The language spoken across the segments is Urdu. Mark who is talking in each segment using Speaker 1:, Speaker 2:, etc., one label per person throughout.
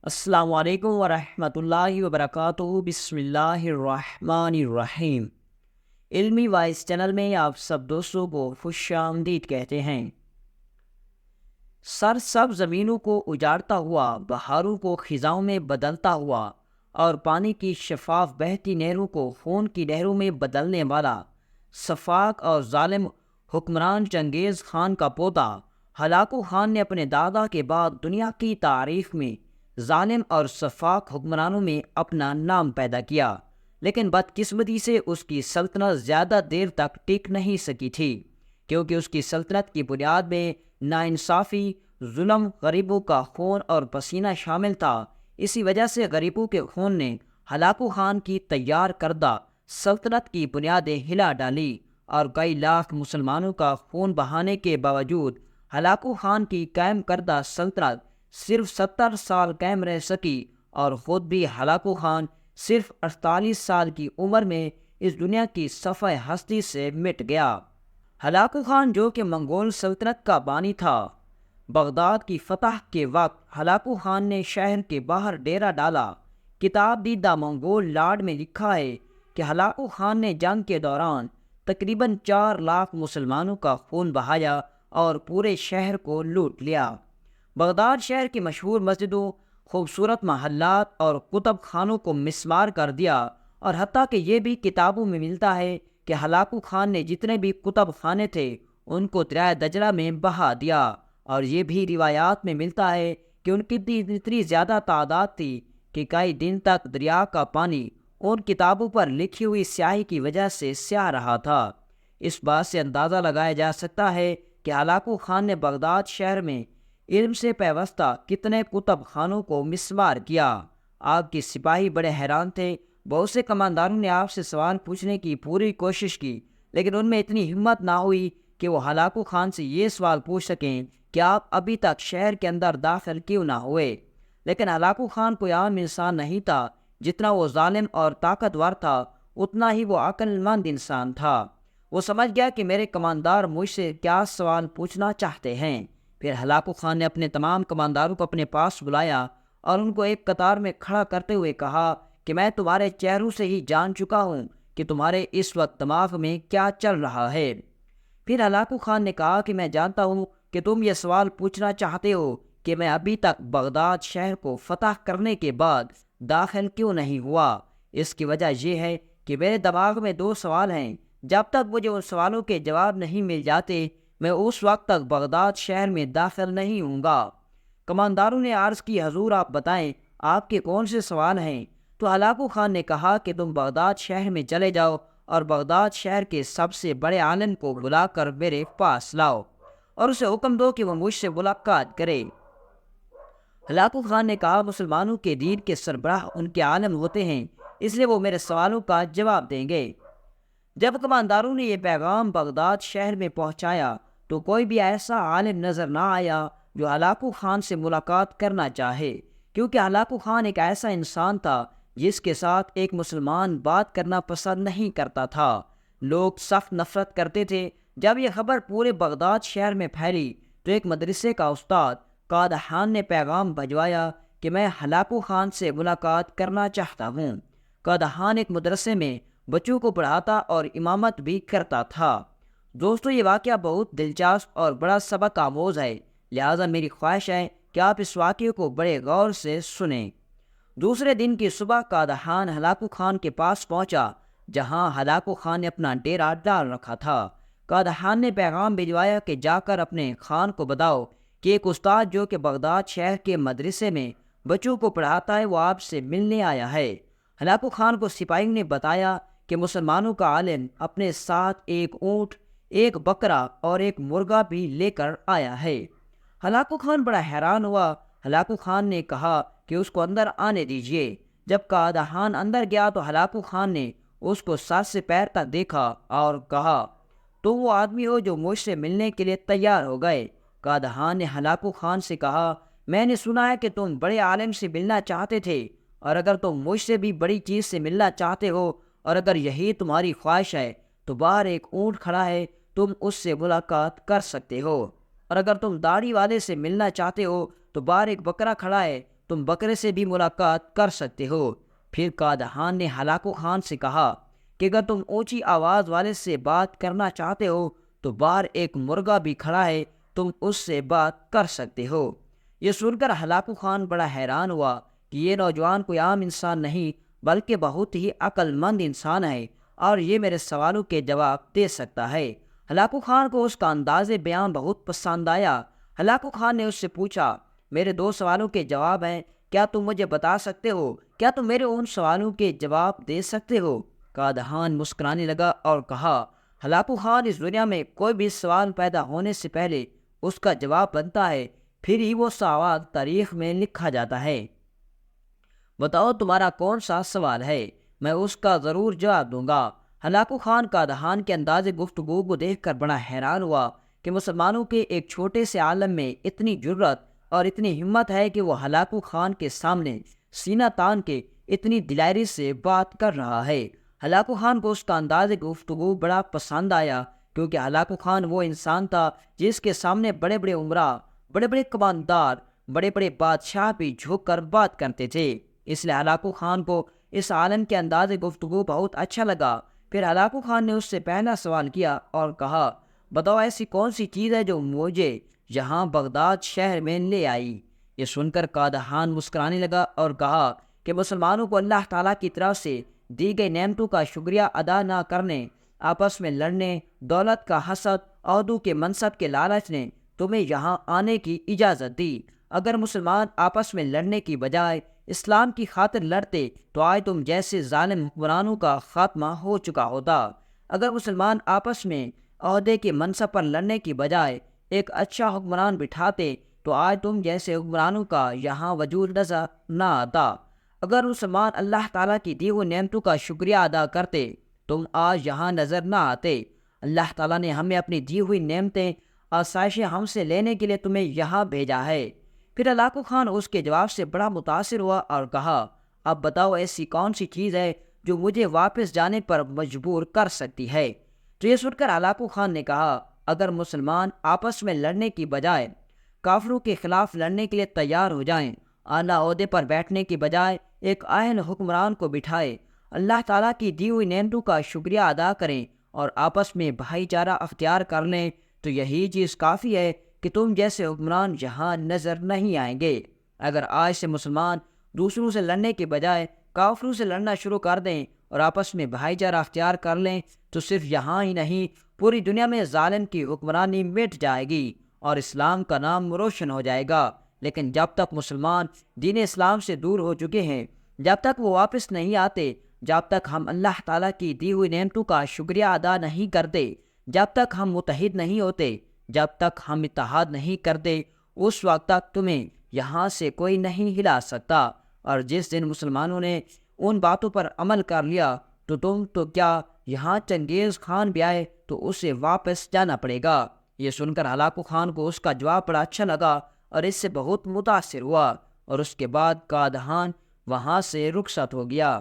Speaker 1: السلام علیکم ورحمۃ اللہ وبرکاتہ۔ بسم اللہ الرحمن الرحیم۔ علمی وائس چینل میں آپ سب دوستوں کو خوش آمدید کہتے ہیں۔ سرسبز زمینوں کو اجاڑتا ہوا، بہاروں کو خزاؤں میں بدلتا ہوا اور پانی کی شفاف بہتی نہروں کو خون کی نہروں میں بدلنے والا شفاق اور ظالم حکمران چنگیز خان کا پوتا ہلاکو خان نے اپنے دادا کے بعد دنیا کی تاریخ میں ظالم اور شفاق حکمرانوں میں اپنا نام پیدا کیا، لیکن بدقسمتی سے اس کی سلطنت زیادہ دیر تک ٹک نہیں سکی تھی، کیونکہ اس کی سلطنت کی بنیاد میں ناانصافی، ظلم، غریبوں کا خون اور پسینہ شامل تھا۔ اسی وجہ سے غریبوں کے خون نے ہلاکو خان کی تیار کردہ سلطنت کی بنیادیں ہلا ڈالی اور کئی لاکھ مسلمانوں کا خون بہانے کے باوجود ہلاکو خان کی قائم کردہ سلطنت صرف 70 سال قائم رہ سکی اور خود بھی ہلاکو خان صرف 48 سال کی عمر میں اس دنیا کی صفحہ ہستی سے مٹ گیا۔ ہلاکو خان جو کہ منگول سلطنت کا بانی تھا، بغداد کی فتح کے وقت ہلاکو خان نے شہر کے باہر ڈیرا ڈالا۔ کتاب دی منگول لارڈ میں لکھا ہے کہ ہلاکو خان نے جنگ کے دوران تقریباً 4 لاکھ مسلمانوں کا خون بہایا اور پورے شہر کو لوٹ لیا۔ بغداد شہر کی مشہور مسجدوں، خوبصورت محلات اور کتب خانوں کو مسمار کر دیا، اور حتیٰ کہ یہ بھی کتابوں میں ملتا ہے کہ ہلاکو خان نے جتنے بھی کتب خانے تھے ان کو دریائے دجلہ میں بہا دیا، اور یہ بھی روایات میں ملتا ہے کہ ان کی اتنی زیادہ تعداد تھی کہ کئی دن تک دریا کا پانی ان کتابوں پر لکھی ہوئی سیاہی کی وجہ سے سیاہ رہا تھا۔ اس بات سے اندازہ لگایا جا سکتا ہے کہ ہلاکو خان نے بغداد شہر میں علم سے پیوستہ کتنے کتب خانوں کو مسمار کیا۔ آپ کے سپاہی بڑے حیران تھے۔ بہت سے کمانداروں نے آپ سے سوال پوچھنے کی پوری کوشش کی، لیکن ان میں اتنی ہمت نہ ہوئی کہ وہ ہلاکو خان سے یہ سوال پوچھ سکیں کہ آپ ابھی تک شہر کے اندر داخل کیوں نہ ہوئے۔ لیکن ہلاکو خان کوئی عام انسان نہیں تھا۔ جتنا وہ ظالم اور طاقتور تھا، اتنا ہی وہ عقل مند انسان تھا۔ وہ سمجھ گیا کہ میرے کماندار مجھ سے کیا سوال پوچھنا چاہتے ہیں۔ پھر ہلاکو خان نے اپنے تمام کمانداروں کو اپنے پاس بلایا اور ان کو ایک قطار میں کھڑا کرتے ہوئے کہا کہ میں تمہارے چہروں سے ہی جان چکا ہوں کہ تمہارے اس وقت دماغ میں کیا چل رہا ہے۔ پھر ہلاکو خان نے کہا کہ میں جانتا ہوں کہ تم یہ سوال پوچھنا چاہتے ہو کہ میں ابھی تک بغداد شہر کو فتح کرنے کے بعد داخل کیوں نہیں ہوا۔ اس کی وجہ یہ ہے کہ میرے دماغ میں 2 سوال ہیں۔ جب تک مجھے ان سوالوں کے جواب نہیں مل جاتے، میں اس وقت تک بغداد شہر میں داخل نہیں ہوں گا۔ کمانداروں نے عرض کی، حضور آپ بتائیں آپ کے کون سے سوال ہیں؟ تو ہلاکو خان نے کہا کہ تم بغداد شہر میں چلے جاؤ اور بغداد شہر کے سب سے بڑے عالم کو بلا کر میرے پاس لاؤ اور اسے حکم دو کہ وہ مجھ سے ملاقات کرے۔ ہلاکو خان نے کہا، مسلمانوں کے دین کے سربراہ ان کے عالم ہوتے ہیں، اس لیے وہ میرے سوالوں کا جواب دیں گے۔ جب کمانداروں نے یہ پیغام بغداد شہر میں پہنچایا تو کوئی بھی ایسا عالم نظر نہ آیا جو ہلاکو خان سے ملاقات کرنا چاہے، کیونکہ ہلاکو خان ایک ایسا انسان تھا جس کے ساتھ ایک مسلمان بات کرنا پسند نہیں کرتا تھا۔ لوگ سخت نفرت کرتے تھے۔ جب یہ خبر پورے بغداد شہر میں پھیلی تو ایک مدرسے کا استاد قادحان نے پیغام بھجوایا کہ میں ہلاکو خان سے ملاقات کرنا چاہتا ہوں۔ قادحان ایک مدرسے میں بچوں کو پڑھاتا اور امامت بھی کرتا تھا۔ دوستو، یہ واقعہ بہت دلچسپ اور بڑا سبق آموز ہے، لہٰذا میری خواہش ہے کہ آپ اس واقعے کو بڑے غور سے سنیں۔ دوسرے دن کی صبح قادحان ہلاکو خان کے پاس پہنچا، جہاں ہلاکو خان نے اپنا ڈیرا ڈال رکھا تھا۔ قادحان نے پیغام بھجوایا کہ جا کر اپنے خان کو بتاؤ کہ ایک استاد جو کہ بغداد شہر کے مدرسے میں بچوں کو پڑھاتا ہے وہ آپ سے ملنے آیا ہے۔ ہلاکو خان کو سپاہیوں نے بتایا کہ مسلمانوں کا عالم اپنے ساتھ ایک اونٹ، ایک بکرا اور ایک مرغا بھی لے کر آیا ہے۔ ہلاکو خان بڑا حیران ہوا۔ ہلاکو خان نے کہا کہ اس کو اندر آنے دیجیے۔ جب قادحان اندر گیا تو ہلاکو خان نے اس کو سر سے پیر تک دیکھا اور کہا، تو وہ آدمی ہو جو مجھ سے ملنے کے لیے تیار ہو گئے۔ قادحان نے ہلاکو خان سے کہا، میں نے سنا ہے کہ تم بڑے عالم سے ملنا چاہتے تھے، اور اگر تم مجھ سے بھی بڑی چیز سے ملنا چاہتے ہو اور اگر یہی تمہاری خواہش ہے تو باہر ایک اونٹ کھڑا ہے، تم اس سے ملاقات کر سکتے ہو، اور اگر تم داڑھی والے سے ملنا چاہتے ہو تو باہر ایک بکرا کھڑا ہے، تم بکرے سے بھی ملاقات کر سکتے ہو۔ پھر قادحان نے ہلاکو خان سے کہا کہ اگر تم اونچی آواز والے سے بات کرنا چاہتے ہو تو باہر ایک مرغا بھی کھڑا ہے، تم اس سے بات کر سکتے ہو۔ یہ سن کر ہلاکو خان بڑا حیران ہوا کہ یہ نوجوان کوئی عام انسان نہیں بلکہ بہت ہی عقل مند انسان ہے اور یہ میرے سوالوں کے جواب دے سکتا ہے۔ ہلاکو خان کو اس کا انداز بیان بہت پسند آیا۔ ہلاکو خان نے اس سے پوچھا، میرے 2 سوالوں کے جواب ہیں، کیا تم مجھے بتا سکتے ہو؟ کیا تم میرے ان سوالوں کے جواب دے سکتے ہو؟ قادحان مسکرانے لگا اور کہا، ہلاکو خان، اس دنیا میں کوئی بھی سوال پیدا ہونے سے پہلے اس کا جواب بنتا ہے، پھر ہی وہ سوال تاریخ میں لکھا جاتا ہے۔ بتاؤ تمہارا کون سا سوال ہے، میں اس کا ضرور جواب دوں گا۔ ہلاکو خان قادحان کے انداز گفتگو کو دیکھ کر بڑا حیران ہوا کہ مسلمانوں کے ایک چھوٹے سے عالم میں اتنی جرت اور اتنی ہمت ہے کہ وہ ہلاکو خان کے سامنے سینہ تان کے اتنی دلائری سے بات کر رہا ہے۔ ہلاکو خان کو اس کا انداز گفتگو بڑا پسند آیا کیونکہ ہلاکو خان وہ انسان تھا جس کے سامنے بڑے بڑے عمرا، بڑے بڑے کماندار، بڑے بڑے بادشاہ بھی جھک کر بات کرتے تھے۔ اس لیے ہلاکو خان کو اس عالم کے انداز گفتگو بہت اچھا لگا۔ پھر ہلاکو خان نے اس سے پہلا سوال کیا اور کہا، بتاؤ ایسی کون سی چیز ہے جو مجھے یہاں بغداد شہر میں لے آئی؟ یہ سن کر قادحان مسکرانے لگا اور کہا کہ مسلمانوں کو اللہ تعالیٰ کی طرف سے دی گئی نعمتوں کا شکریہ ادا نہ کرنے، آپس میں لڑنے، دولت کا حسد، عہدوں کے منصب کے لالچ نے تمہیں یہاں آنے کی اجازت دی۔ اگر مسلمان آپس میں لڑنے کی بجائے اسلام کی خاطر لڑتے تو آج تم جیسے ظالم حکمرانوں کا خاتمہ ہو چکا ہوتا۔ اگر مسلمان آپس میں عہدے کے منصب پر لڑنے کی بجائے ایک اچھا حکمران بٹھاتے تو آج تم جیسے حکمرانوں کا یہاں وجود نظر نہ آتا۔ اگر مسلمان اللہ تعالیٰ کی دی ہوئی نعمتوں کا شکریہ ادا کرتے تم آج یہاں نظر نہ آتے۔ اللہ تعالیٰ نے ہمیں اپنی دی ہوئی نعمتیں، آسائشیں ہم سے لینے کے لیے تمہیں یہاں بھیجا ہے۔ پھر ہلاکو خان اس کے جواب سے بڑا متاثر ہوا اور کہا، اب بتاؤ ایسی کون سی چیز ہے جو مجھے واپس جانے پر مجبور کر سکتی ہے؟ تو یہ سن کر ہلاکو خان نے کہا، اگر مسلمان آپس میں لڑنے کی بجائے کافروں کے خلاف لڑنے کے لیے تیار ہو جائیں، اعلیٰ عہدے پر بیٹھنے کی بجائے ایک اہل حکمران کو بٹھائے، اللہ تعالیٰ کی دی ہوئی نعمتوں کا شکریہ ادا کریں اور آپس میں بھائی چارہ اختیار کر لیں، تو یہی چیز کافی ہے کہ تم جیسے حکمران یہاں نظر نہیں آئیں گے۔ اگر آج سے مسلمان دوسروں سے لڑنے کے بجائے کافروں سے لڑنا شروع کر دیں اور آپس میں بھائی چارہ اختیار کر لیں تو صرف یہاں ہی نہیں پوری دنیا میں ظالم کی حکمرانی مٹ جائے گی اور اسلام کا نام روشن ہو جائے گا۔ لیکن جب تک مسلمان دین اسلام سے دور ہو چکے ہیں، جب تک وہ واپس نہیں آتے، جب تک ہم اللہ تعالیٰ کی دی ہوئی نعمتوں کا شکریہ ادا نہیں کرتے، جب تک ہم متحد نہیں ہوتے، جب تک ہم اتحاد نہیں کرتے، اس وقت تک تمہیں یہاں سے کوئی نہیں ہلا سکتا۔ اور جس دن مسلمانوں نے ان باتوں پر عمل کر لیا تو تم تو کیا یہاں چنگیز خان بھی آئے تو اسے واپس جانا پڑے گا۔ یہ سن کر ہلاکو خان کو اس کا جواب بڑا اچھا لگا اور اس سے بہت متاثر ہوا اور اس کے بعد قادحان وہاں سے رخصت ہو گیا۔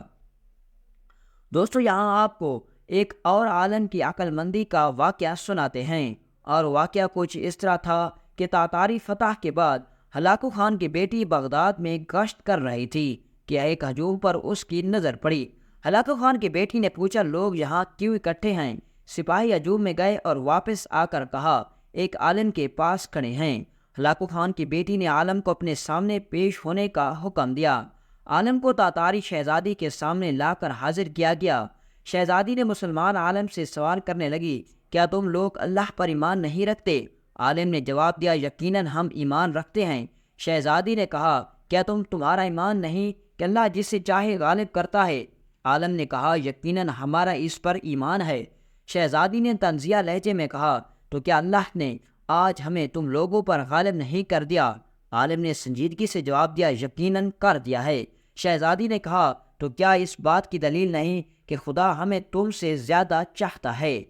Speaker 1: دوستو، یہاں آپ کو ایک اور عالم کی عقل مندی کا واقعہ سناتے ہیں، اور واقعہ کچھ اس طرح تھا کہ تاتاری فتح کے بعد ہلاکو خان کی بیٹی بغداد میں گشت کر رہی تھی کہ ایک ہجوم پر اس کی نظر پڑی۔ ہلاکو خان کی بیٹی نے پوچھا، لوگ یہاں کیوں اکٹھے ہیں؟ سپاہی ہجوم میں گئے اور واپس آ کر کہا، ایک عالم کے پاس کھڑے ہیں۔ ہلاکو خان کی بیٹی نے عالم کو اپنے سامنے پیش ہونے کا حکم دیا۔ عالم کو تاتاری شہزادی کے سامنے لا کر حاضر کیا گیا۔ شہزادی نے مسلمان عالم سے سوال کرنے لگی، کیا تم لوگ اللہ پر ایمان نہیں رکھتے؟ عالم نے جواب دیا، یقیناً ہم ایمان رکھتے ہیں۔ شہزادی نے کہا، کیا تمہارا ایمان نہیں کہ اللہ جسے چاہے غالب کرتا ہے؟ عالم نے کہا، یقیناً ہمارا اس پر ایمان ہے۔ شہزادی نے طنزیہ لہجے میں کہا، تو کیا اللہ نے آج ہمیں تم لوگوں پر غالب نہیں کر دیا؟ عالم نے سنجیدگی سے جواب دیا، یقیناً کر دیا ہے۔ شہزادی نے کہا، تو کیا اس بات کی دلیل نہیں کہ خدا ہمیں تم سے زیادہ چاہتا ہے؟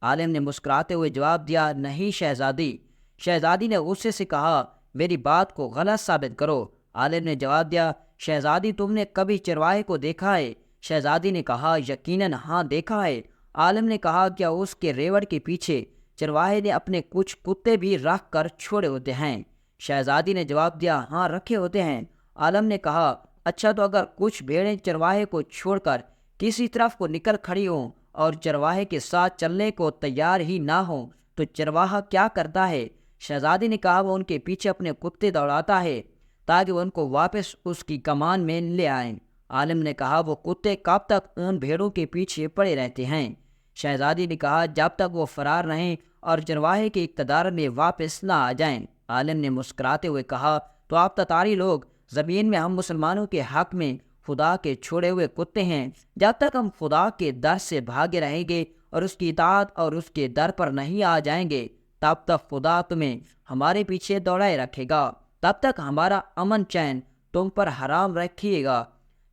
Speaker 1: عالم نے مسکراتے ہوئے جواب دیا، نہیں شہزادی۔ شہزادی نے غصے سے کہا، میری بات کو غلط ثابت کرو۔ عالم نے جواب دیا، شہزادی تم نے کبھی چرواہے کو دیکھا ہے؟ شہزادی نے کہا، یقیناً ہاں دیکھا ہے۔ عالم نے کہا، کیا اس کے ریوڑ کے پیچھے چرواہے نے اپنے کچھ کتے بھی رکھ کر چھوڑے ہوتے ہیں؟ شہزادی نے جواب دیا، ہاں رکھے ہوتے ہیں۔ عالم نے کہا، اچھا تو اگر کچھ بھیڑیں چرواہے کو چھوڑ کر کسی طرف کو نکل کھڑی ہوں اور چرواہے کے ساتھ چلنے کو تیار ہی نہ ہوں تو چرواہا کیا کرتا ہے؟ شہزادی نے کہا، وہ ان کے پیچھے اپنے کتے دوڑاتا ہے تاکہ وہ ان کو واپس اس کی کمان میں لے آئیں۔ عالم نے کہا، وہ کتے کب تک ان بھیڑوں کے پیچھے پڑے رہتے ہیں؟ شہزادی نے کہا، جب تک وہ فرار رہیں اور چرواہے کے اقتدار میں واپس نہ آ جائیں۔ عالم نے مسکراتے ہوئے کہا، تو آپ تتاری لوگ زمین میں ہم مسلمانوں کے حق میں خدا کے چھوڑے ہوئے کتے ہیں۔ جب تک ہم خدا کے در سے بھاگے رہیں گے اور اس کی اطاعت اور اس کے در پر نہیں آ جائیں گے، تب تک خدا تمہیں ہمارے پیچھے دوڑائے رکھے گا، تب تک ہمارا امن چین تم پر حرام رکھیے گا۔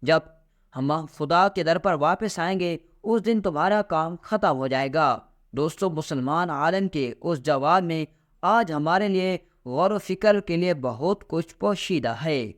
Speaker 1: جب ہم خدا کے در پر واپس آئیں گے اس دن تمہارا کام ختم ہو جائے گا۔ دوستو، مسلمان عالم کے اس جواب میں آج ہمارے لیے غور و فکر کے لیے بہت کچھ پوشیدہ ہے۔